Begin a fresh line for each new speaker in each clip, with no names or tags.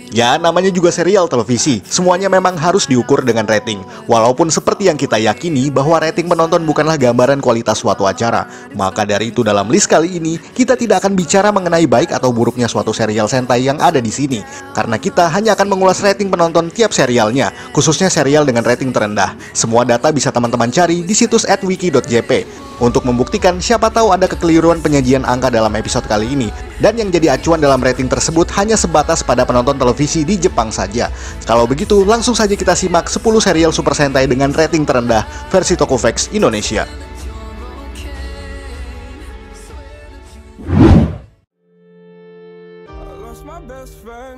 Ya, namanya juga serial televisi. Semuanya memang harus diukur dengan rating. Walaupun seperti yang kita yakini bahwa rating penonton bukanlah gambaran kualitas suatu acara. Maka dari itu dalam list kali ini, kita tidak akan bicara mengenai baik atau buruknya suatu serial Sentai yang ada di sini. Karena kita hanya akan mengulas rating penonton tiap serialnya, khususnya serial dengan rating terendah. Semua data bisa teman-teman cari di situs @wiki.jp. Untuk membuktikan siapa tahu ada kekeliruan penyajian angka dalam episode kali ini. Dan yang jadi acuan dalam rating tersebut hanya sebatas pada penonton televisi di Jepang saja. Kalau begitu, langsung saja kita simak 10 serial Super Sentai dengan rating terendah versi Tokuvex Indonesia.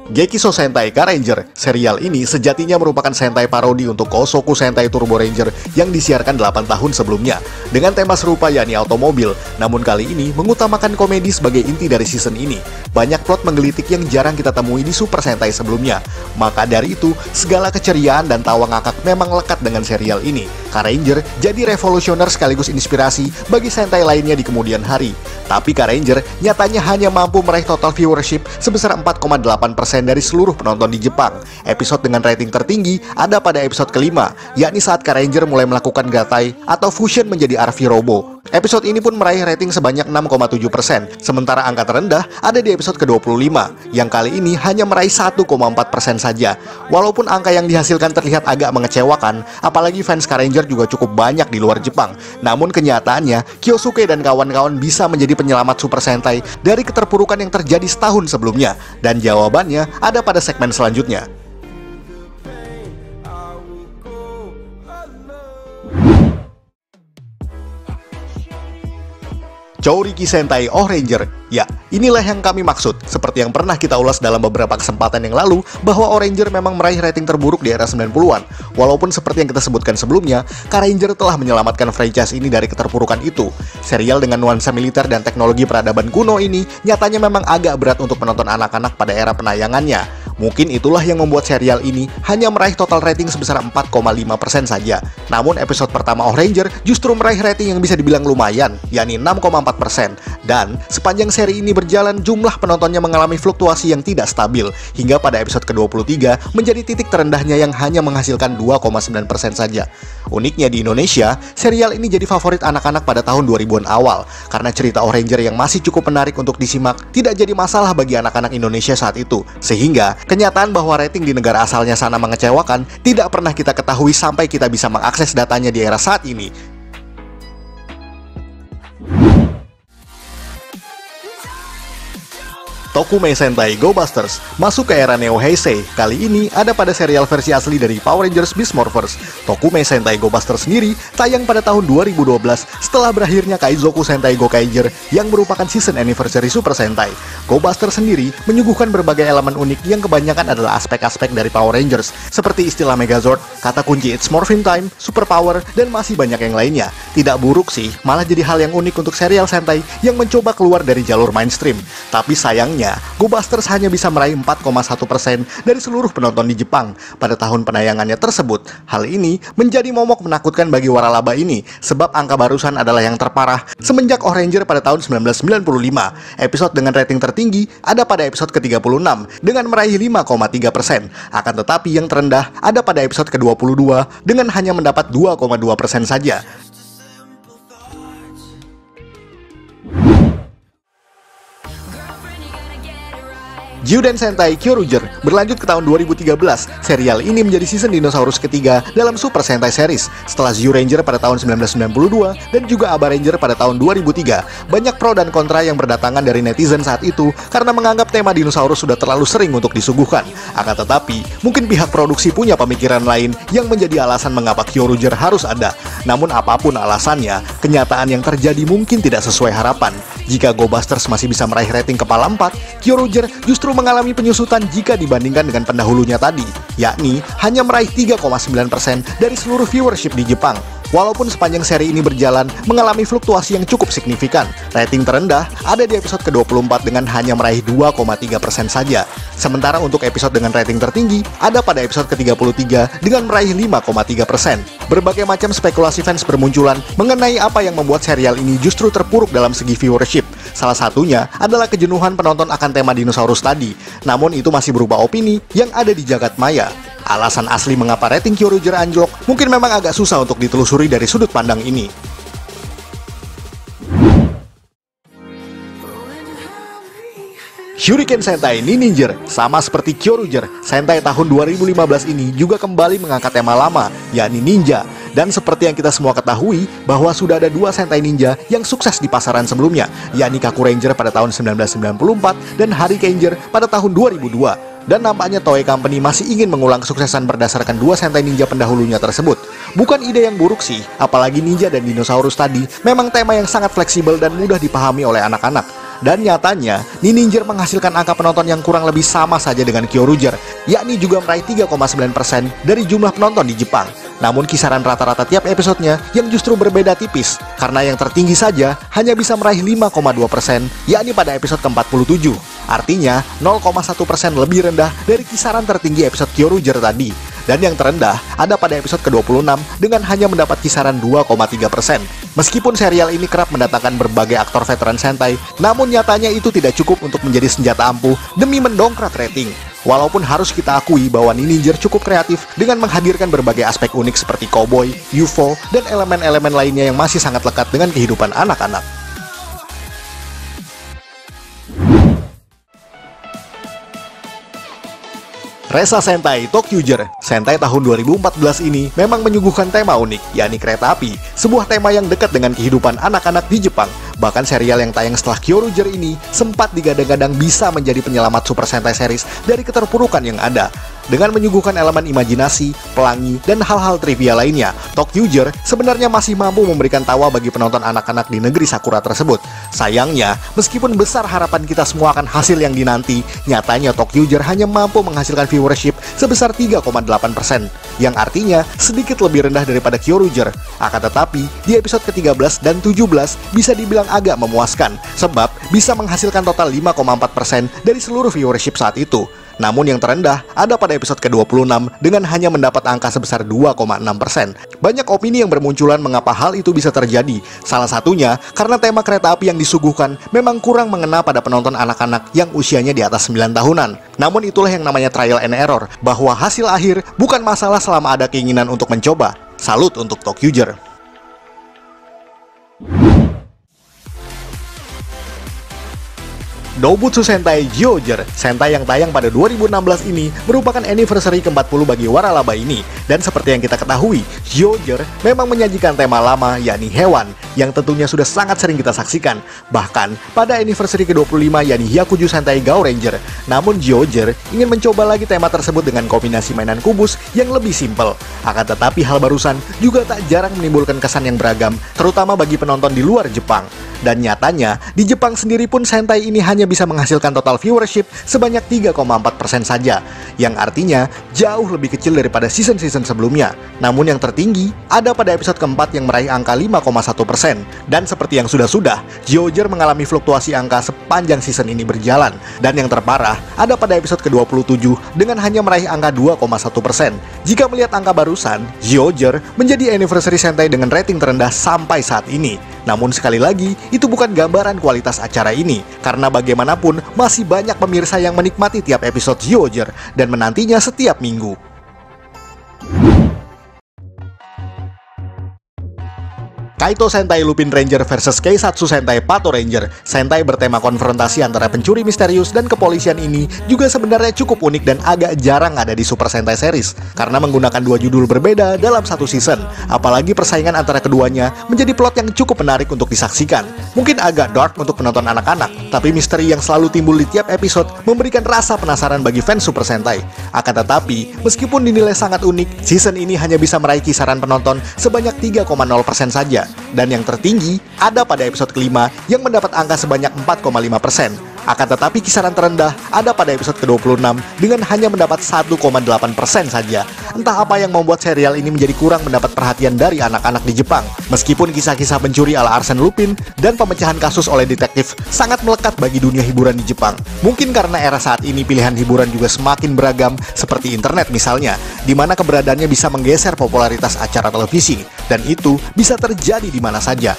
Gekiso Sentai K-Ranger. Serial ini sejatinya merupakan Sentai parodi untuk Kosoku Sentai Turbo Ranger yang disiarkan 8 tahun sebelumnya dengan tema serupa yakni otomobil, namun kali ini mengutamakan komedi sebagai inti dari season ini. Banyak plot menggelitik yang jarang kita temui di Super Sentai sebelumnya. Maka dari itu, segala keceriaan dan tawa ngakak memang lekat dengan serial ini. K-Ranger jadi revolusioner sekaligus inspirasi bagi Sentai lainnya di kemudian hari. Tapi K-Ranger nyatanya hanya mampu meraih total viewership sebesar 4,8% dari seluruh penonton di Jepang. Episode dengan rating tertinggi ada pada episode kelima, yakni saat K-Ranger mulai melakukan gatai atau fusion menjadi RV Robo. Episode ini pun meraih rating sebanyak 6,7%, sementara angka terendah ada di episode ke-25, yang kali ini hanya meraih 1,4% saja. Walaupun angka yang dihasilkan terlihat agak mengecewakan, apalagi fans K-Ranger juga cukup banyak di luar Jepang. Namun kenyataannya, Kyosuke dan kawan-kawan bisa menjadi penyelamat Super Sentai dari keterpurukan yang terjadi setahun sebelumnya. Dan jawabannya ada pada segmen selanjutnya. Chouriki Sentai Ohranger. Ya, inilah yang kami maksud. Seperti yang pernah kita ulas dalam beberapa kesempatan yang lalu, bahwa Ohranger memang meraih rating terburuk di era 90-an. Walaupun seperti yang kita sebutkan sebelumnya, K-Ranger telah menyelamatkan franchise ini dari keterpurukan itu. Serial dengan nuansa militer dan teknologi peradaban kuno ini nyatanya memang agak berat untuk penonton anak-anak pada era penayangannya. Mungkin itulah yang membuat serial ini hanya meraih total rating sebesar 4,5% saja. Namun episode pertama Ohranger justru meraih rating yang bisa dibilang lumayan, yakni 6,4%. Dan sepanjang seri ini berjalan, jumlah penontonnya mengalami fluktuasi yang tidak stabil, hingga pada episode ke-23 menjadi titik terendahnya yang hanya menghasilkan 2,9% saja. Uniknya di Indonesia, serial ini jadi favorit anak-anak pada tahun 2000-an awal, karena cerita Ohranger yang masih cukup menarik untuk disimak tidak jadi masalah bagi anak-anak Indonesia saat itu. Sehingga kenyataan bahwa rating di negara asalnya sana mengecewakan tidak pernah kita ketahui sampai kita bisa mengakses datanya di era saat ini. Tokume Sentai Go Busters masuk ke era Neo Heisei. Kali ini ada pada serial versi asli dari Power Rangers Beast Morphers. Tokume Sentai Go Busters sendiri tayang pada tahun 2012 setelah berakhirnya Kaizoku Sentai Gokaiger yang merupakan season anniversary Super Sentai. Go Busters sendiri menyuguhkan berbagai elemen unik yang kebanyakan adalah aspek-aspek dari Power Rangers, seperti istilah Megazord, kata kunci It's Morphin Time, Super Power, dan masih banyak yang lainnya. Tidak buruk sih, malah jadi hal yang unik untuk serial Sentai yang mencoba keluar dari jalur mainstream. Tapi sayangnya, Go Busters hanya bisa meraih 4,1% dari seluruh penonton di Jepang pada tahun penayangannya tersebut. Hal ini menjadi momok menakutkan bagi waralaba ini, sebab angka barusan adalah yang terparah semenjak Ohranger pada tahun 1995. Episode dengan rating tertinggi ada pada episode ke-36 dengan meraih 5,3%. Akan tetapi yang terendah ada pada episode ke-22 dengan hanya mendapat 2,2% saja. Gyuden Sentai Kyoruger berlanjut ke tahun 2013. Serial ini menjadi season dinosaurus ketiga dalam Super Sentai series setelah Zyuranger pada tahun 1992 dan juga Aba Ranger pada tahun 2003. Banyak pro dan kontra yang berdatangan dari netizen saat itu karena menganggap tema dinosaurus sudah terlalu sering untuk disuguhkan. Akan tetapi, mungkin pihak produksi punya pemikiran lain yang menjadi alasan mengapa Kyoruger harus ada. Namun apapun alasannya, kenyataan yang terjadi mungkin tidak sesuai harapan. Jika Go Busters masih bisa meraih rating kepala 4, Kyoruger justru mengalami penyusutan jika dibandingkan dengan pendahulunya tadi, yakni hanya meraih 3,9% dari seluruh viewership di Jepang. Walaupun sepanjang seri ini berjalan mengalami fluktuasi yang cukup signifikan, rating terendah ada di episode ke-24 dengan hanya meraih 2,3% saja. Sementara untuk episode dengan rating tertinggi ada pada episode ke-33 dengan meraih 5,3%. Berbagai macam spekulasi fans bermunculan mengenai apa yang membuat serial ini justru terpuruk dalam segi viewership. Salah satunya adalah kejenuhan penonton akan tema dinosaurus tadi. Namun itu masih berupa opini yang ada di jagat maya. Alasan asli mengapa rating Kyoryuger anjlok mungkin memang agak susah untuk ditelusuri dari sudut pandang ini. Shuriken Sentai Ninja, sama seperti Kyoryuger, Sentai tahun 2015 ini juga kembali mengangkat tema lama, yakni ninja. Dan seperti yang kita semua ketahui, bahwa sudah ada dua Sentai ninja yang sukses di pasaran sebelumnya, yakni Kaku Ranger pada tahun 1994 dan Hurricaneger pada tahun 2002. Dan nampaknya Toei Company masih ingin mengulang kesuksesan berdasarkan dua Sentai ninja pendahulunya tersebut. Bukan ide yang buruk sih, apalagi ninja dan dinosaurus tadi memang tema yang sangat fleksibel dan mudah dipahami oleh anak-anak. Dan nyatanya, Ninja menghasilkan angka penonton yang kurang lebih sama saja dengan Kyoryuger, yakni juga meraih 3,9% dari jumlah penonton di Jepang. Namun kisaran rata-rata tiap episodenya yang justru berbeda tipis, karena yang tertinggi saja hanya bisa meraih 5,2%, yakni pada episode ke-47. Artinya, 0,1% lebih rendah dari kisaran tertinggi episode Kyoryuger tadi. Dan yang terendah ada pada episode ke-26 dengan hanya mendapat kisaran 2,3%. Meskipun serial ini kerap mendatangkan berbagai aktor veteran Sentai, namun nyatanya itu tidak cukup untuk menjadi senjata ampuh demi mendongkrak rating. Walaupun harus kita akui bahwa Ninja cukup kreatif dengan menghadirkan berbagai aspek unik seperti cowboy, UFO, dan elemen-elemen lainnya yang masih sangat lekat dengan kehidupan anak-anak. Resa Sentai Tokyoger, Sentai tahun 2014 ini memang menyuguhkan tema unik, yakni kereta api, sebuah tema yang dekat dengan kehidupan anak-anak di Jepang. Bahkan serial yang tayang setelah Kyoryuger ini sempat digadang-gadang bisa menjadi penyelamat Super Sentai series dari keterpurukan yang ada. Dengan menyuguhkan elemen imajinasi, pelangi, dan hal-hal trivia lainnya, Tokyoger sebenarnya masih mampu memberikan tawa bagi penonton anak-anak di negeri Sakura tersebut. Sayangnya, meskipun besar harapan kita semua akan hasil yang dinanti, nyatanya Tokyoger hanya mampu menghasilkan viewership sebesar 3,8%, yang artinya sedikit lebih rendah daripada Kyoryuger. Akan tetapi, di episode ke-13 dan 17 bisa dibilang agak memuaskan, sebab bisa menghasilkan total 5,4% dari seluruh viewership saat itu. Namun yang terendah ada pada episode ke-26 dengan hanya mendapat angka sebesar 2,6%. Banyak opini yang bermunculan mengapa hal itu bisa terjadi. Salah satunya karena tema kereta api yang disuguhkan memang kurang mengena pada penonton anak-anak yang usianya di atas 9 tahunan. Namun itulah yang namanya trial and error, bahwa hasil akhir bukan masalah selama ada keinginan untuk mencoba. Salut untuk Tokyoger. Dobutsu Sentai Zyuohger, Sentai yang tayang pada 2016 ini merupakan anniversary ke-40 bagi waralaba ini. Dan seperti yang kita ketahui, Zyuohger memang menyajikan tema lama, yakni hewan, yang tentunya sudah sangat sering kita saksikan. Bahkan pada anniversary ke-25 yakni Hyakuju Sentai Gao Ranger. Namun Zyuohger ingin mencoba lagi tema tersebut dengan kombinasi mainan kubus yang lebih simpel. Akan tetapi hal barusan juga tak jarang menimbulkan kesan yang beragam, terutama bagi penonton di luar Jepang. Dan nyatanya, di Jepang sendiri pun Sentai ini hanya bisa menghasilkan total viewership sebanyak 3,4% saja, yang artinya jauh lebih kecil daripada season-season sebelumnya. Namun yang tertinggi ada pada episode keempat yang meraih angka 5,1%. Dan seperti yang sudah-sudah, Zyuohger mengalami fluktuasi angka sepanjang season ini berjalan. Dan yang terparah ada pada episode ke-27 dengan hanya meraih angka 2,1%. Jika melihat angka barusan, Zyuohger menjadi anniversary Sentai dengan rating terendah sampai saat ini. Namun sekali lagi, itu bukan gambaran kualitas acara ini, karena bagaimanapun masih banyak pemirsa yang menikmati tiap episode Zyuohger dan menantinya setiap minggu. Kaito Sentai Lupin Ranger versus Keisatsu Sentai Pato Ranger. Sentai bertema konfrontasi antara pencuri misterius dan kepolisian ini juga sebenarnya cukup unik dan agak jarang ada di Super Sentai series, karena menggunakan dua judul berbeda dalam satu season. Apalagi persaingan antara keduanya menjadi plot yang cukup menarik untuk disaksikan. Mungkin agak dark untuk penonton anak-anak, tapi misteri yang selalu timbul di tiap episode memberikan rasa penasaran bagi fans Super Sentai. Akan tetapi, meskipun dinilai sangat unik, season ini hanya bisa meraih kisaran penonton sebanyak 3,0% saja. Dan yang tertinggi ada pada episode kelima yang mendapat angka sebanyak 4,5%. Akan tetapi kisaran terendah ada pada episode ke-26 dengan hanya mendapat 1,8% saja. Entah apa yang membuat serial ini menjadi kurang mendapat perhatian dari anak-anak di Jepang. Meskipun kisah-kisah pencuri ala Arsène Lupin dan pemecahan kasus oleh detektif sangat melekat bagi dunia hiburan di Jepang. Mungkin karena era saat ini pilihan hiburan juga semakin beragam seperti internet misalnya, di mana keberadaannya bisa menggeser popularitas acara televisi, dan itu bisa terjadi di mana saja.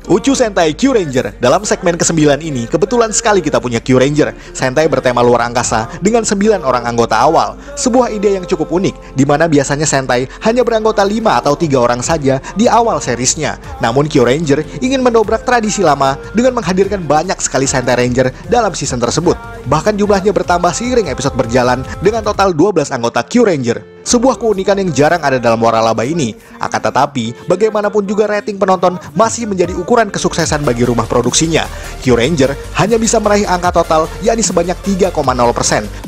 Uchu Sentai Kyuranger. Dalam segmen ke-9 ini, kebetulan sekali kita punya Kyuranger, Sentai bertema luar angkasa dengan 9 orang anggota awal. Sebuah ide yang cukup unik, di mana biasanya Sentai hanya beranggota 5 atau 3 orang saja di awal seriesnya. Namun Kyuranger ingin mendobrak tradisi lama dengan menghadirkan banyak sekali Sentai Ranger dalam season tersebut. Bahkan jumlahnya bertambah seiring episode berjalan dengan total 12 anggota Kyuranger. Sebuah keunikan yang jarang ada dalam waralaba ini. Akan tetapi, bagaimanapun juga rating penonton masih menjadi ukuran kesuksesan bagi rumah produksinya. Kyuranger hanya bisa meraih angka total yakni sebanyak 3,0%,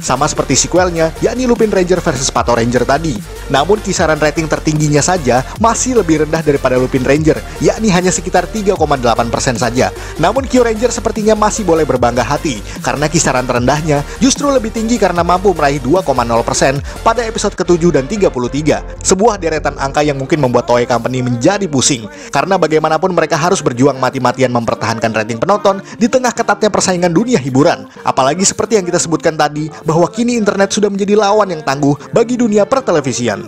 sama seperti sequelnya yakni Lupin Ranger vs Pato Ranger tadi. Namun kisaran rating tertingginya saja masih lebih rendah daripada Lupin Ranger, yakni hanya sekitar 3,8% saja. Namun Kyuranger sepertinya masih boleh berbangga hati, karena kisaran terendahnya justru lebih tinggi karena mampu meraih 2,0% pada episode ke-7 dan 33. Sebuah deretan angka yang mungkin membuat Toei Company menjadi pusing, karena bagaimanapun mereka harus berjuang mati-matian mempertahankan rating penonton di tengah ketatnya persaingan dunia hiburan. Apalagi seperti yang kita sebutkan tadi, bahwa kini internet sudah menjadi lawan yang tangguh bagi dunia pertelevisian.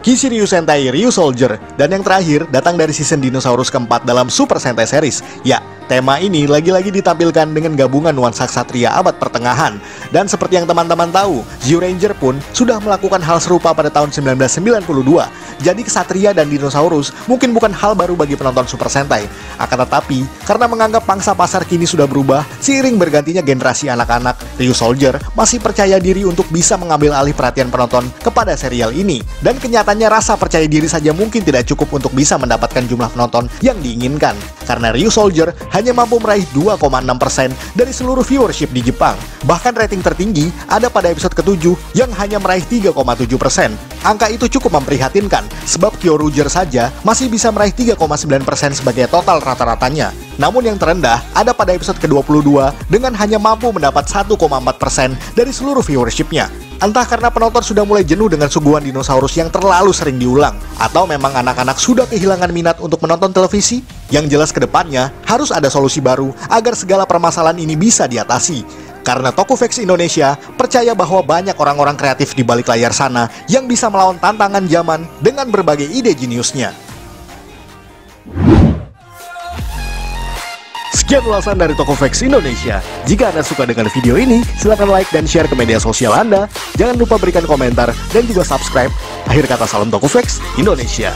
Kisiryu Sentai Ryusoulger, dan yang terakhir datang dari season dinosaurus keempat dalam Super Sentai Series. Ya, tema ini lagi-lagi ditampilkan dengan gabungan nuansa ksatria abad pertengahan. Dan seperti yang teman-teman tahu, Zyuranger pun sudah melakukan hal serupa pada tahun 1992. Jadi ksatria dan dinosaurus mungkin bukan hal baru bagi penonton Super Sentai. Akan tetapi, karena menganggap pangsa pasar kini sudah berubah, seiring bergantinya generasi anak-anak, Ryusoulger masih percaya diri untuk bisa mengambil alih perhatian penonton kepada serial ini. Dan kenyataannya rasa percaya diri saja mungkin tidak cukup untuk bisa mendapatkan jumlah penonton yang diinginkan. Karena Ryusoulger hanya mampu meraih 2,6% dari seluruh viewership di Jepang. Bahkan rating tertinggi ada pada episode ke-7 yang hanya meraih 3,7%. Angka itu cukup memprihatinkan, sebab Kyoruger saja masih bisa meraih 3,9% sebagai total rata-ratanya. Namun yang terendah ada pada episode ke-22 dengan hanya mampu mendapat 1,4% dari seluruh viewershipnya. Entah karena penonton sudah mulai jenuh dengan suguhan dinosaurus yang terlalu sering diulang, atau memang anak-anak sudah kehilangan minat untuk menonton televisi. Yang jelas ke depannya harus ada solusi baru agar segala permasalahan ini bisa diatasi. Karena Tokuvex Indonesia percaya bahwa banyak orang-orang kreatif di balik layar sana yang bisa melawan tantangan zaman dengan berbagai ide jeniusnya. Sekian ulasan dari Tokuvex Indonesia. Jika Anda suka dengan video ini, silakan like dan share ke media sosial Anda. Jangan lupa berikan komentar dan juga subscribe. Akhir kata, salam Tokuvex Indonesia.